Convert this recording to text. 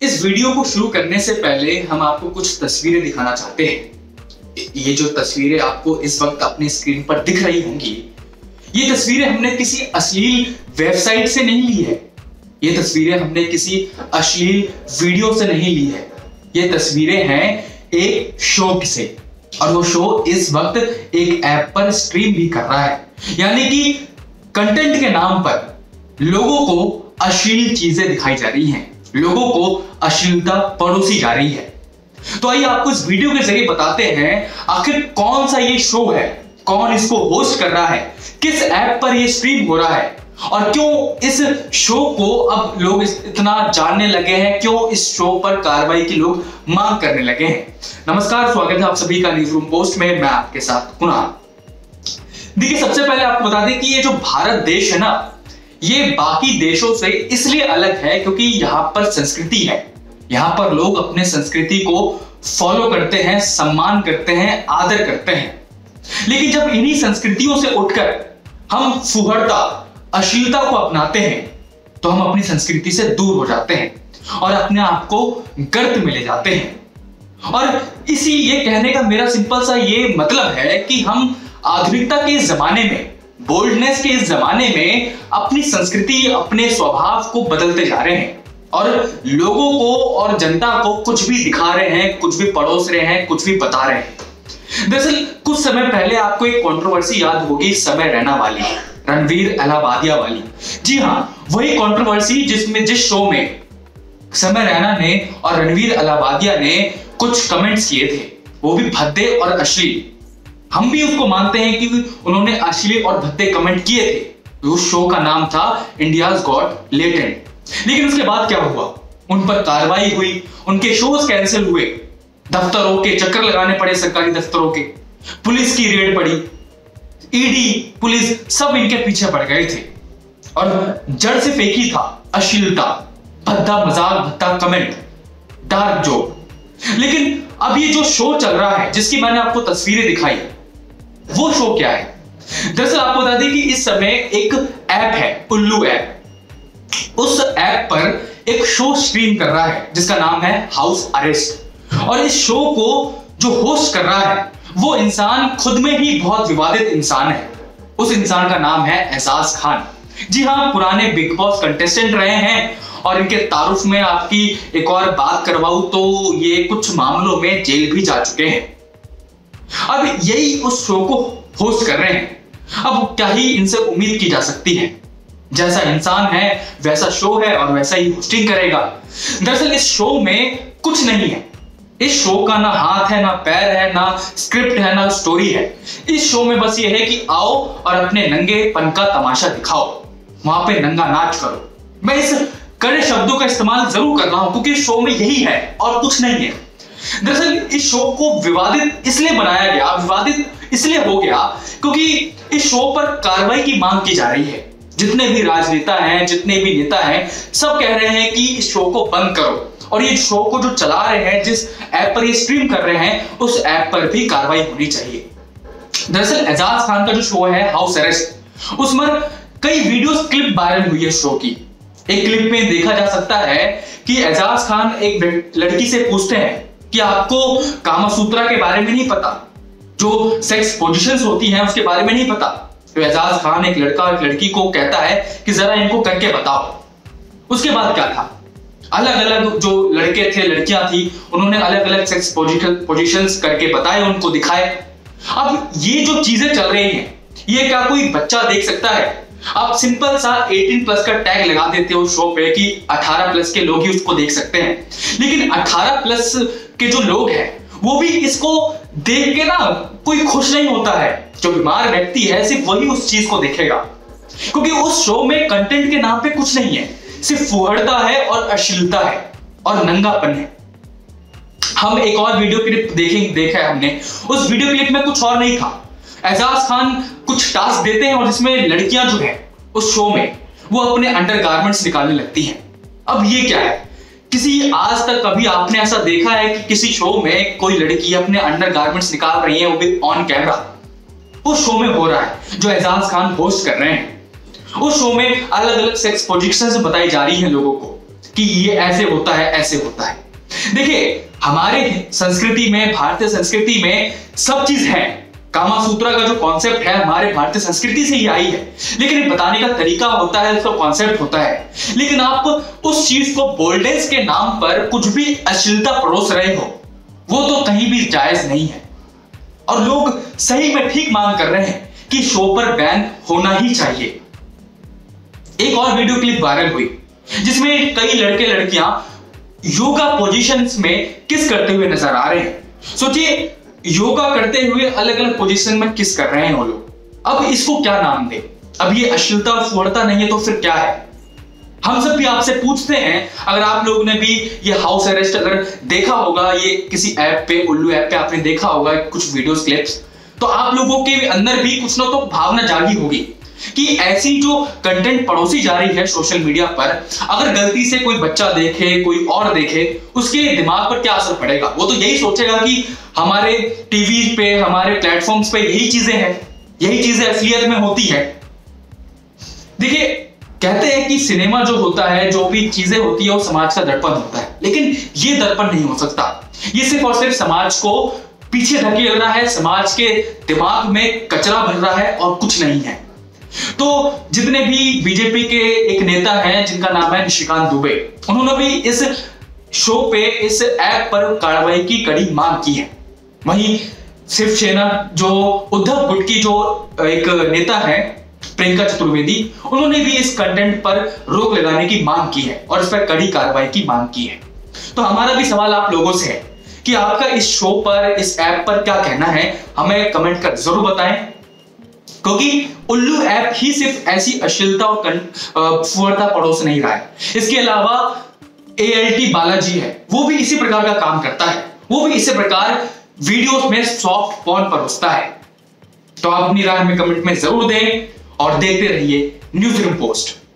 इस वीडियो को शुरू करने से पहले हम आपको कुछ तस्वीरें दिखाना चाहते हैं। ये जो तस्वीरें आपको इस वक्त अपनी स्क्रीन पर दिख रही होंगी, ये तस्वीरें हमने किसी अश्लील वेबसाइट से नहीं ली है। ये तस्वीरें हमने किसी अश्लील वीडियो से नहीं ली है। ये तस्वीरें हैं एक शो से, और वो शो इस वक्त एक ऐप पर स्ट्रीम भी कर रहा है। यानी कि कंटेंट के नाम पर लोगों को अश्लील चीजें दिखाई जा रही हैं, लोगों को अश्लीलता परोसी जा रही है। तो आइए आपको इस वीडियो के जरिए बताते हैं आखिर कौन सा ये शो है, कौन इसको होस्ट कर रहा है, किस ऐप पर ये स्ट्रीम हो रहा है और क्यों इस शो को अब लोग इतना जानने लगे हैं, क्यों इस शो पर कार्रवाई की लोग मांग करने लगे हैं। नमस्कार, स्वागत है आप सभी का न्यूज रूम पोस्ट में। मैं आपके साथ कुणाल। देखिए, सबसे पहले आपको बता दें कि ये जो भारत देश है ना, ये बाकी देशों से इसलिए अलग है क्योंकि यहां पर संस्कृति है। यहां पर लोग अपने संस्कृति को फॉलो करते हैं, सम्मान करते हैं, आदर करते हैं। लेकिन जब इन्हीं संस्कृतियों से उठकर हम फुहड़ता, अश्लीलता को अपनाते हैं तो हम अपनी संस्कृति से दूर हो जाते हैं और अपने आप को गर्त में ले जाते हैं। और इसी ये कहने का मेरा सिंपल सा ये मतलब है कि हम आधुनिकता के इस जमाने में, बोल्डनेस के इस जमाने में अपनी संस्कृति, अपने स्वभाव को बदलते जा रहे हैं और लोगों को और जनता को कुछ भी दिखा रहे हैं, कुछ भी परोस रहे हैं, कुछ भी बता रहे हैं। दरअसल कुछ समय पहले आपको एक कंट्रोवर्सी याद होगी, समय रैना वाली, रणवीर इलाहाबादिया वाली। जी हाँ, वही कंट्रोवर्सी जिस शो में समय रैना ने और रणवीर इलाहाबादिया ने कुछ कमेंट्स किए थे, वो भी भद्दे और अश्लील। हम भी उसको मानते हैं कि उन्होंने अश्लील और भद्दे कमेंट किए थे। उस शो का नाम था इंडियाज गॉट लेटेंट। लेकिन उसके बाद क्या हुआ? उन पर कार्रवाई हुई, उनके शोज कैंसिल हुए, दफ्तरों के चक्कर लगाने पड़े, सरकारी दफ्तरों के, पुलिस की रेड पड़ी, ईडी, पुलिस सब इनके पीछे पड़ गए थे और जड़ से फेंकी था अश्लीलता, भद्दा मजाक, भद्दा कमेंट, डार्क जोक। लेकिन अब ये जो शो चल रहा है, जिसकी मैंने आपको तस्वीरें दिखाई, वो शो क्या है? दरअसल आपको बता दें कि इस समय एक ऐप है, उल्लू ऐप। उस ऐप पर एक शो स्ट्रीम कर रहा है जिसका नाम है हाउस अरेस्ट। और इस शो को जो होस्ट कर रहा है वो इंसान खुद में ही बहुत विवादित इंसान है। उस इंसान का नाम है एजाज खान। जी हाँ, पुराने बिग बॉस कंटेस्टेंट रहे हैं और इनके तारुफ में आपकी एक और बात करवाऊं तो ये कुछ मामलों में जेल भी जा चुके हैं। अब यही उस शो को होस्ट कर रहे हैं। अब क्या ही इनसे उम्मीद की जा सकती है? जैसा इंसान है वैसा शो है और वैसा ही होस्टिंग करेगा। दरअसल इस शो में कुछ नहीं है। इस शो का ना हाथ है, ना पैर है, ना स्क्रिप्ट है, ना स्टोरी है। इस शो में बस ये है कि आओ और अपने नंगेपन का तमाशा दिखाओ, वहां पे नंगा नाच करो। मैं इस कड़े शब्दों का इस्तेमाल जरूर कर रहा हूं क्योंकि इस शो में यही है और कुछ नहीं है। दरअसल इस शो को विवादित इसलिए बनाया गया, विवादित इसलिए हो गया क्योंकि इस शो पर कार्रवाई की मांग की जा रही है। जितने भी राजनेता हैं, जितने भी नेता हैं, सब कह रहे हैं कि इस शो को बंद करो और ये शो को जो चला रहे हैं, जिस ऐप पर ये स्ट्रीम कर रहे हैं, उस ऐप पर भी कार्रवाई होनी चाहिए। दरअसल एजाज खान का जो शो है हाउस अरेस्ट, उसमें कई वीडियोस क्लिप वायरल हुई है शो की। एक क्लिप में देखा जा सकता है कि एजाज खान एक लड़की से पूछते हैं कि आपको कामासूत्रा के बारे में नहीं पता, जो सेक्स पोजीशंस होती हैं उसके बारे में नहीं पता। तो एजाज खान एक लड़का और लड़की को कहता है कि जरा इनको करके बताओ। उसके बाद क्या था? अलग अलग जो लड़के थे, लड़कियां थी, उन्होंने अलग अलग सेक्स पोजीशंस करके बताए, उनको दिखाए। अब ये जो चीजें चल रही हैं, ये क्या कोई बच्चा देख सकता है? आप सिंपल सा 18 प्लस का टैग लगा देते हो शो पे कि 18 प्लस के लोग ही उसको देख सकते हैं। लेकिन 18 प्लस के जो लोग हैं वो भी इसको देख के ना कोई खुश नहीं होता है। जो बीमार व्यक्ति है सिर्फ वही उस चीज को देखेगा, क्योंकि उस शो में कंटेंट के नाम पे कुछ नहीं है, सिर्फ फुहड़ता है और अश्लीलता है और नंगापन है। हम एक और वीडियो क्लिप देखा है हमने। उस वीडियो क्लिप में कुछ और नहीं था। एजाज खान कुछ टास्क देते हैं और जिसमें लड़कियां जो है उस शो में वो अपने अंडरगारमेंट्स निकालने लगती हैं। अब ये क्या है? किसी आज तक कभी आपने ऐसा देखा है कि किसी शो में कोई लड़की अपने अंडरगारमेंट्स निकाल रही है, वो भी ऑन कैमरा? उस शो में हो रहा है जो एजाज खान होस्ट कर रहे हैं। उस शो में अलग अलग सेक्स पोजीशंस बताई जा रही हैं लोगों को। कि ये ऐसे होता है, ऐसे होता है। देखिए, हमारे संस्कृति में, भारतीय संस्कृति में सब चीज है। कामासूत्रा का जो कॉन्सेप्ट है हमारे भारतीय संस्कृति से ही आई है, लेकिन ये बताने का तरीका होता है, उसका कॉन्सेप्ट होता है। लेकिन आप उस चीज को बोल्डनेस के नाम पर कुछ भी अश्लीलता परोस रहे हो, वो तो कहीं भी जायज नहीं है। और लोग सही में ठीक मांग कर रहे हैं कि शो पर बैन होना ही चाहिए। एक और वीडियो क्लिप वायरल हुई जिसमें कई लड़के लड़कियां योगा पोजीशंस में किस करते हुए नजर आ रहे हैं। सोचिए, योगा करते हुए अलग अलग पोजीशन में किस कर रहे हैं वो लोग। अब इसको क्या नाम दे? अब ये अश्लीलता और फुहड़ता नहीं है तो फिर क्या है? हम सब भी आपसे पूछते हैं, अगर आप लोगों ने भी ये हाउस अरेस्ट अगर देखा होगा, ये किसी ऐप पे, उल्लू ऐप पे आपने देखा होगा कुछ वीडियोस क्लिप्स, तो आप लोगों के अंदर भी कुछ ना तो भावना जागी होगी कि ऐसी जो कंटेंट परोसी जा रही है सोशल मीडिया पर, अगर गलती से कोई बच्चा देखे, कोई और देखे, उसके दिमाग पर क्या असर पड़ेगा? वो तो यही सोचेगा कि हमारे टीवी पे, हमारे प्लेटफॉर्म्स पे यही चीजें हैं, यही चीजें असलियत में होती है। देखिए, कहते हैं कि सिनेमा जो होता है, जो भी चीजें होती है, वो समाज का दर्पण होता है, लेकिन ये दर्पण नहीं हो सकता। ये सिर्फ और सिर्फ समाज को पीछे धकेल रहा है, समाज के दिमाग में कचरा भर रहा है और कुछ नहीं है। तो जितने भी बीजेपी के एक नेता हैं जिनका नाम है निशिकांत दुबे, उन्होंने भी इस शो पे, इस ऐप पर कार्रवाई की कड़ी मांग की है। वहीं शिवसेना जो उद्धव गुट की जो एक नेता है प्रियंका चतुर्वेदी, उन्होंने भी इस कंटेंट पर रोक लगाने की मांग की है और इस पर कड़ी कार्रवाई की मांग की है। तो हमारा भी सवाल आप लोगों से है कि आपका इस शो पर, इस ऐप पर क्या कहना है, हमें कमेंट कर जरूर बताएं, क्योंकि उल्लू ऐप ही सिर्फ ऐसी अश्लीलता और फुहड़ता परोस नहीं रहा है। इसके अलावा ALT बालाजी है, वो भी इसी प्रकार का काम करता है, वो भी इसी प्रकार वीडियोस में सॉफ्ट पॉर्न परोसता है। तो आप अपनी राय हमें कमेंट में जरूर दें और देखते रहिए न्यूज़ रूम पोस्ट।